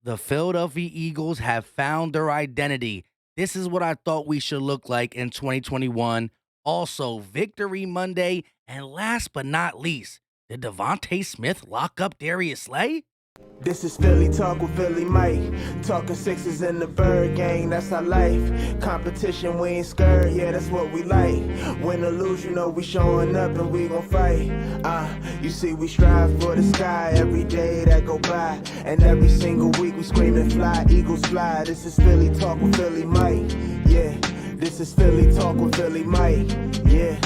The Philadelphia Eagles have found their identity. This is what I thought we should look like in 2021. Also, Victory Monday. And last but not least, did Devonta Smith lock up Darius Slay? This is Philly Talk with Philly Mike. Talking sixes in the bird gang, that's our life. Competition, we ain't scared, yeah, that's what we like. Win or lose, you know we showing up and we gon' fight. You see we strive for the sky every day that go by. And every single week we screaming fly, Eagles fly. This is Philly Talk with Philly Mike, yeah. This is Philly Talk with Philly Mike, yeah.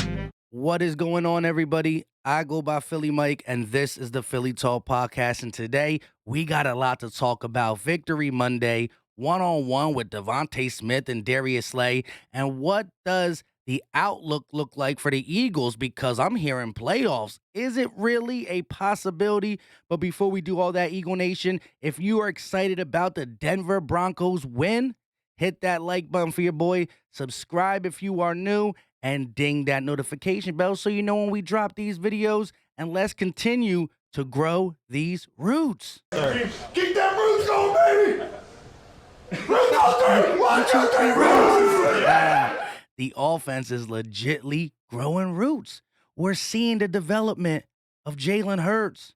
What is going on, everybody? I go by Philly Mike, and this is the Philly Talk Podcast. And today, we got a lot to talk about. Victory Monday, one-on-one with Devonta Smith and Darius Slay. And what does the outlook look like for the Eagles? Because I'm hearing playoffs. Is it really a possibility? But before we do all that, Eagle Nation, if you are excited about the Denver Broncos win, hit that like button for your boy. Subscribe if you are new. And ding that notification bell so you know when we drop these videos. And let's continue to grow these roots. Keep that roots going, baby! Roots go three! 1, 2, 3, roots! The offense is legitly growing roots. We're seeing the development of Jalen Hurts,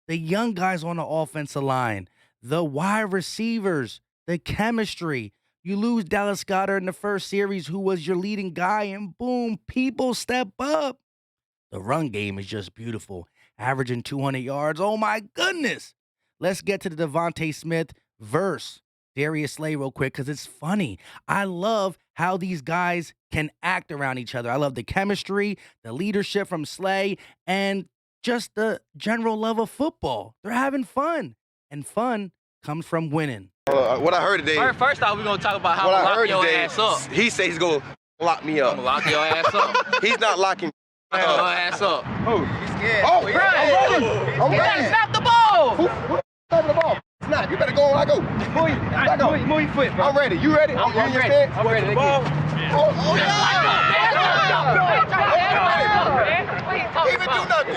the young guys on the offensive line, the wide receivers, the chemistry. You lose Dallas Goedert in the first series, who was your leading guy, and boom, people step up. The run game is just beautiful, averaging 200 yards. Oh, my goodness. Let's get to the Devonta Smith verse Darius Slay real quick because it's funny. I love how these guys can act around each other. I love the chemistry, the leadership from Slay, and just the general love of football. They're having fun, and fun comes from winning. What I heard today. First off, we're gonna talk about how What to I lock heard your today. ass up. He said he's gonna lock me I'm up. gonna lock your ass up. He's not locking. Lock your ass up. Who? He's scared. Oh, Right. I'm ready. I'm You gotta ready. snap the ball. Who the ball? Snap. You better go when I go. Move your foot, bro. I'm ready. You ready? I'm in your ready. stance? I'm ready to get. Oh, yeah. He even do nothing.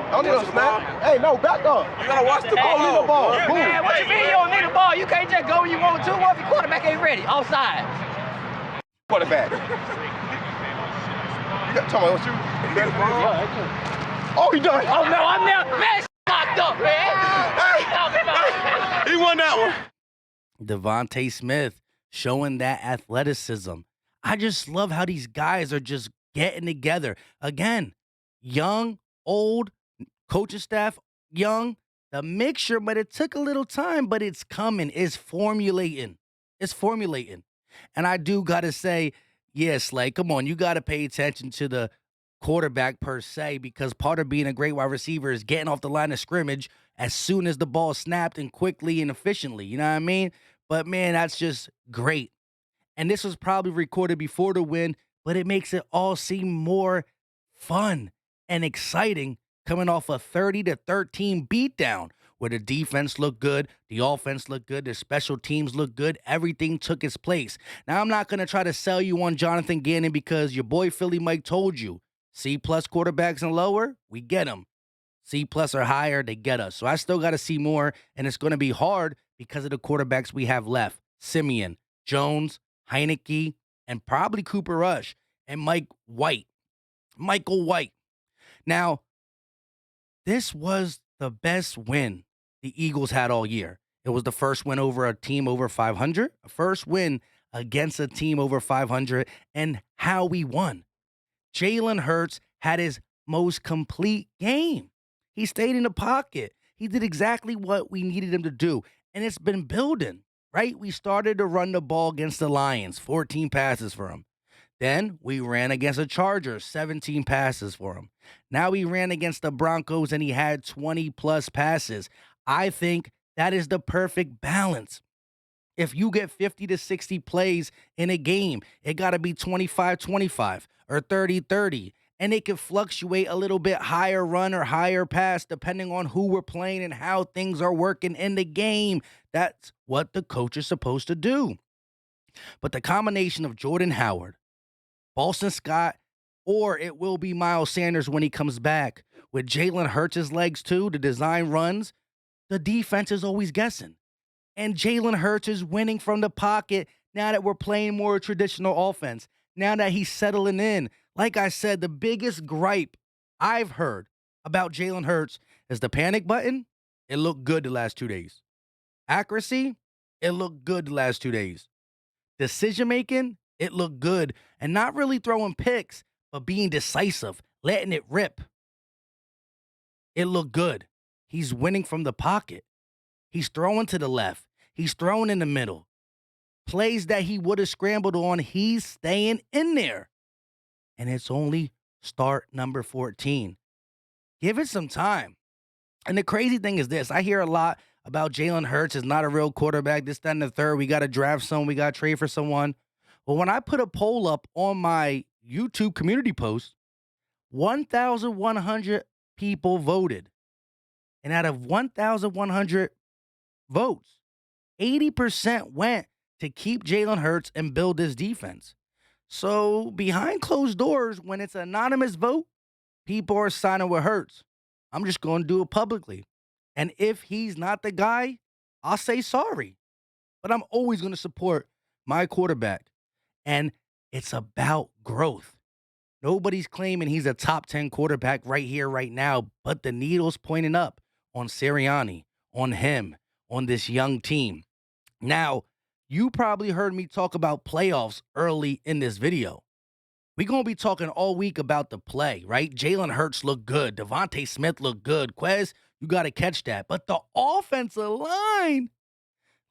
I don't need no snap. Hey, no, back up. You gotta watch the ball. I don't need no ball. Yeah, Move. man, what you mean you don't need a ball? You can't just go when you want to. What if your quarterback ain't ready? Offside. Quarterback. You got talking about what you? Oh, he done. Oh no, I'm now. Man, locked up, man. What you talking about? He won that one. Devonta Smith showing that athleticism. I just love how these guys are just getting together. Again, young, old, coaching staff, young, the mixture, but it took a little time, but it's coming. It's formulating. It's formulating. And I do got to say, yes, like, come on, you got to pay attention to the quarterback per se, because part of being a great wide receiver is getting off the line of scrimmage as soon as the ball snapped and quickly and efficiently. You know what I mean? But, man, that's just great. And this was probably recorded before the win, but it makes it all seem more fun and exciting coming off a 30-13 beatdown where the defense looked good, the offense looked good, the special teams looked good, everything took its place. Now, I'm not going to try to sell you on Jonathan Gannon because your boy Philly Mike told you, C-plus quarterbacks and lower, we get them. C-plus or higher, they get us. So I still got to see more, and it's going to be hard because of the quarterbacks we have left. Simeon, Jones, Heineke, and probably Cooper Rush, and Michael White. Now, this was the best win the Eagles had all year. It was the first win over a team over 500, a first win against a team over 500, and how we won. Jalen Hurts had his most complete game. He stayed in the pocket. He did exactly what we needed him to do, and it's been building, right? We started to run the ball against the Lions, 14 passes for him. Then we ran against the Chargers, 17 passes for him. Now we ran against the Broncos, and he had 20-plus passes. I think that is the perfect balance. If you get 50 to 60 plays in a game, it got to be 25-25 or 30-30. And it can fluctuate a little bit higher run or higher pass depending on who we're playing and how things are working in the game. That's what the coach is supposed to do. But the combination of Jordan Howard, Boston Scott, or it will be Miles Sanders when he comes back, with Jalen Hurts' legs too, the design runs, the defense is always guessing. And Jalen Hurts is winning from the pocket now that we're playing more traditional offense. Now that he's settling in. Like I said, the biggest gripe I've heard about Jalen Hurts is the panic button. It looked good the last 2 days. Accuracy, it looked good the last 2 days. Decision making, it looked good. And not really throwing picks, but being decisive, letting it rip. It looked good. He's winning from the pocket. He's throwing to the left. He's throwing in the middle. Plays that he would have scrambled on, he's staying in there. And it's only start number 14. Give it some time. And the crazy thing is this. I hear a lot about Jalen Hurts is not a real quarterback, this, that, and the third. We got to draft someone. We got to trade for someone. Well, when I put a poll up on my YouTube community post, 1,100 people voted. And out of 1,100 votes, 80% went to keep Jalen Hurts and build this defense. So behind closed doors, when it's an anonymous vote, people are signing with Hurts. I'm just going to do it publicly. And if he's not the guy, I'll say sorry. But I'm always going to support my quarterback. And it's about growth. Nobody's claiming he's a top 10 quarterback right here, right now, but the needle's pointing up on Sirianni, on him, on this young team. Now, you probably heard me talk about playoffs early in this video. We're going to be talking all week about the play, right? Jalen Hurts looked good. Devonta Smith looked good. Quez, you got to catch that. But the offensive line,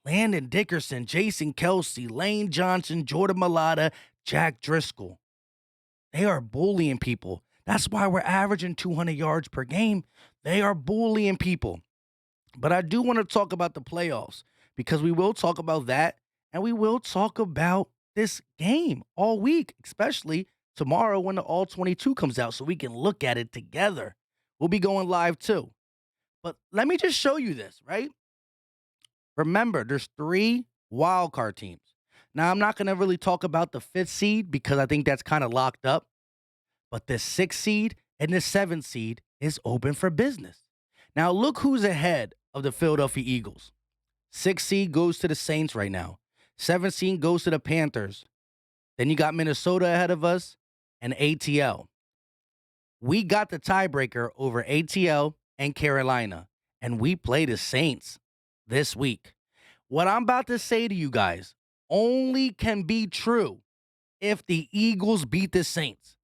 Landon Dickerson, Jason Kelsey, Lane Johnson, Jordan Mailata, Jack Driscoll, they are bullying people. That's why we're averaging 200 yards per game. They are bullying people. But I do want to talk about the playoffs because we will talk about that and we will talk about this game all week, especially tomorrow when the All 22 comes out so we can look at it together. We'll be going live too. But let me just show you this, right? Remember, there's 3 wildcard teams. Now, I'm not going to really talk about the 5th seed because I think that's kind of locked up. But the 6th seed and the 7th seed is open for business. Now, look who's ahead of the Philadelphia Eagles. 6th seed goes to the Saints right now. 7th seed goes to the Panthers. Then you got Minnesota ahead of us and ATL. We got the tiebreaker over ATL and Carolina, and we play the Saints this week. What I'm about to say to you guys only can be true if the Eagles beat the Saints.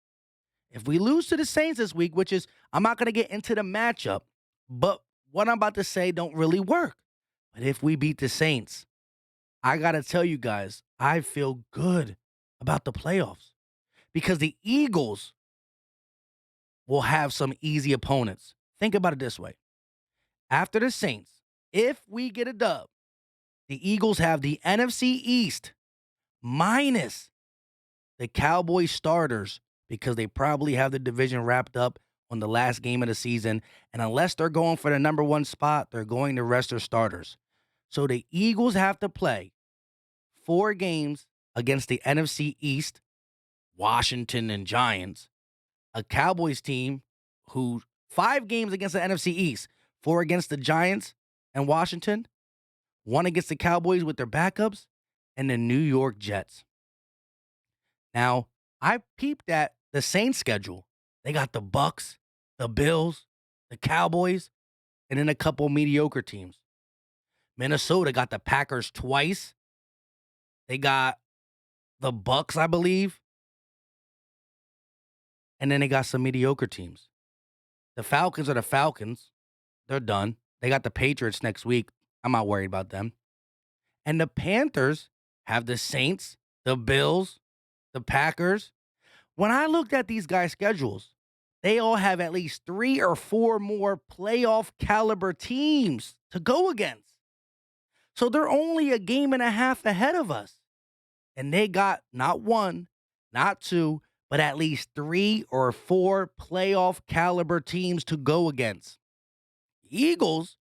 If we lose to the Saints this week, which is, I'm not going to get into the matchup, but what I'm about to say don't really work. But if we beat the Saints, I got to tell you guys, I feel good about the playoffs because the Eagles will have some easy opponents. Think about it this way. After the Saints, if we get a dub, the Eagles have the NFC East minus the Cowboys starters because they probably have the division wrapped up on the last game of the season. And unless they're going for the number 1 spot, they're going to rest their starters. So the Eagles have to play 4 games against the NFC East, Washington and Giants, a Cowboys team who 5 games against the NFC East, 4 against the Giants and Washington, 1 against the Cowboys with their backups, and the New York Jets. Now, I peeped at the Saints schedule. They got the Bucks, the Bills, the Cowboys, and then a couple mediocre teams. Minnesota got the Packers twice. They got the Bucks, I believe. And then they got some mediocre teams. The Falcons are the Falcons. They're done. They got the Patriots next week. I'm not worried about them. And the Panthers have the Saints, the Bills, the Packers. When I looked at these guys' schedules, they all have at least 3 or 4 more playoff caliber teams to go against. So they're only a game and a half ahead of us. And they got not 1, not 2, but at least 3 or 4 playoff caliber teams to go against. Eagles,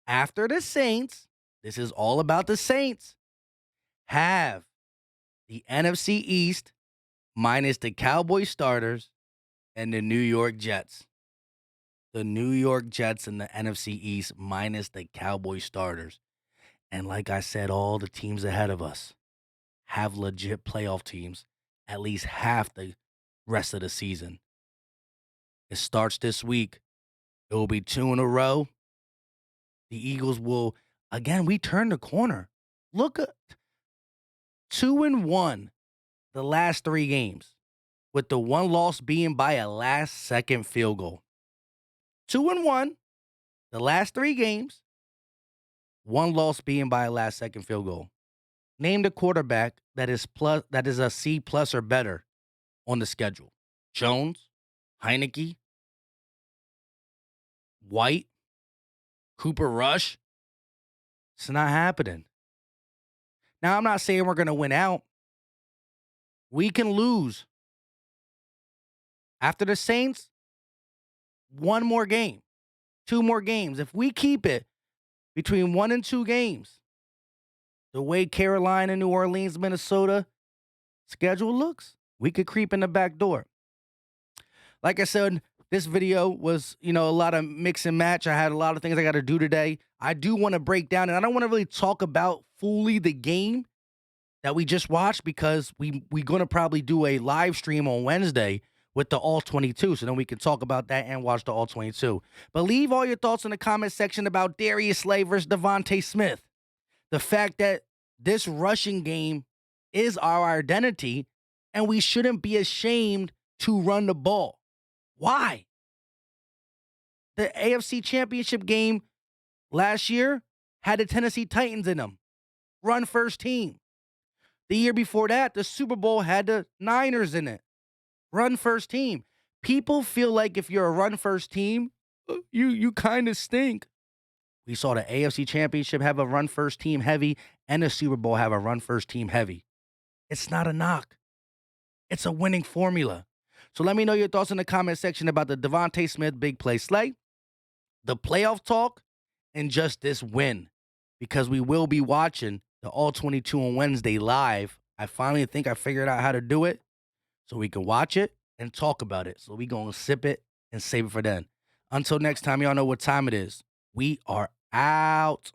after the Saints, this is all about the Saints, have the NFC East minus the Cowboy starters and the New York Jets. The New York Jets in the NFC East minus the Cowboy starters. And like I said, all the teams ahead of us have legit playoff teams at least half the rest of the season. It starts this week. It will be 2 in a row. The Eagles will, again, we turn the corner. Look at 2-1 the last 3 games, with the one loss being by a last-second field goal. 2-1 the last 3 games, one loss being by a last-second field goal. Name the quarterback that is a C plus or better on the schedule. Jones, Heineke, White, Cooper Rush. It's not happening. Now, I'm not saying we're going to win out. We can lose. After the Saints, 1 more game, 2 more games. If we keep it between 1 and 2 games, the way Carolina, New Orleans, Minnesota schedule looks, we could creep in the back door. Like I said, this video was, a lot of mix and match. I had a lot of things I got to do today. I do want to break down, and I don't want to really talk about fully the game that we just watched because we're going to probably do a live stream on Wednesday with the All 22, so then we can talk about that and watch the All 22. But leave all your thoughts in the comment section about Darius Slay versus Devonta Smith. The fact that this rushing game is our identity, and we shouldn't be ashamed to run the ball. Why? The AFC Championship game last year had the Tennessee Titans in them. Run first team. The year before that, the Super Bowl had the Niners in it. Run first team. People feel like if you're a run first team, you kind of stink. We saw the AFC Championship have a run first team heavy and the Super Bowl have a run first team heavy. It's not a knock. It's a winning formula. So let me know your thoughts in the comment section about the Devonta Smith big play slay, the playoff talk, and just this win. Because we will be watching the All 22 on Wednesday live. I finally think I figured out how to do it so we can watch it and talk about it. So we going to sip it and save it for then. Until next time, y'all know what time it is. We are out.